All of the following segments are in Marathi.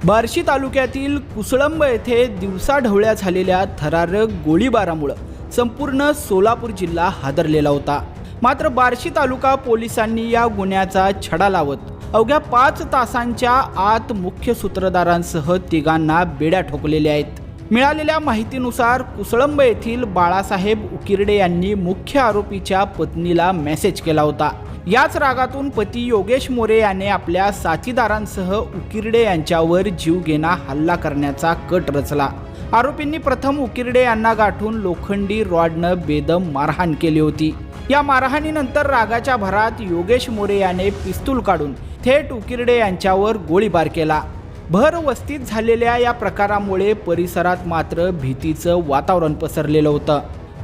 बार्शी तालुक्यातील कुसळंब येथे दिवसाढवळ्या झालेल्या थरारक गोळीबारामुळे संपूर्ण सोलापूर जिल्हा हादरलेला होता। मात्र बार्शी तालुका पोलिसांनी या गुन्ह्याचा छडा लावत अवघ्या 5 तासांच्या आत मुख्य सूत्रधारांसह तिघांना बेड्या ठोकलेल्या आहेत। मिळालेल्या माहितीनुसार कुसळंब येथील बाळासाहेब उकिरडे यांनी मुख्य आरोपीच्या पत्नीला मेसेज केला होता। याच रागातून पती योगेश मोरे याने आपल्या साथीदारांसह उकिरडे यांच्यावर जीवघेणा हल्ला करण्याचा कट रचला। आरोपींनी प्रथम उकिरडे यांना गाठून लोखंडी रॉडनं बेदम मारहाण केली होती। या मारहाणीनंतर रागाच्या भरात योगेश मोरे याने पिस्तूल काढून थेट उकिरडे यांच्यावर गोळीबार केला। भर वस्तीत झालेल्या या प्रकारामुळे परिसरात मात्र भीतीचं वातावरण पसरलेलं होतं।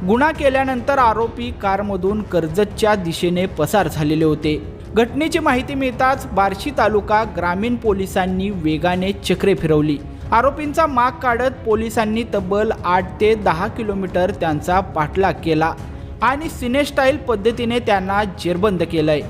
गुन्हा केल्यानंतर आरोपी कारमधून कर्जतच्या दिशेने पसार झालेले होते। घटनेची माहिती मिळताच बार्शी तालुका ग्रामीण पोलिसांनी वेगाने चक्रे फिरवली। आरोपींचा माग काढत पोलिसांनी तब्बल 8 ते 10 किलोमीटर त्यांचा पाठलाग केला आणि सिनेस्टाईल पद्धतीने त्यांना जेरबंद केलंय।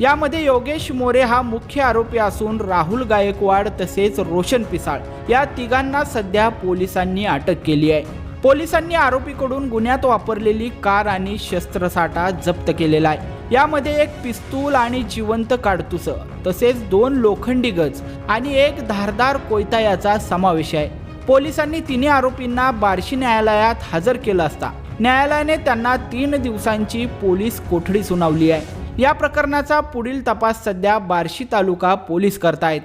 यामध्ये योगेश मोरे हा मुख्य आरोपी असून राहुल गायकवाड तसेच रोशन पिसाळ या तिघांना सध्या पोलिसांनी अटक केली आहे। पोलिसांनी आरोपीकडून गुन्ह्यात वापरलेली कार आणि शस्त्रसाठा जप्त केलेला आहे। यामध्ये एक पिस्तूल आणि जिवंत काडतूस तसेच 2 लोखंडी गज आणि एक धारदार कोयता याचा समावेश आहे। पोलिसांनी तिन्ही आरोपींना बार्शी न्यायालयात हजर केलं असता न्यायालयाने त्यांना 3 दिवसांची पोलीस कोठडी सुनावली आहे। या प्रकरणाचा पुढील तपास सध्या बार्शी तालुका पोलीस करतायत।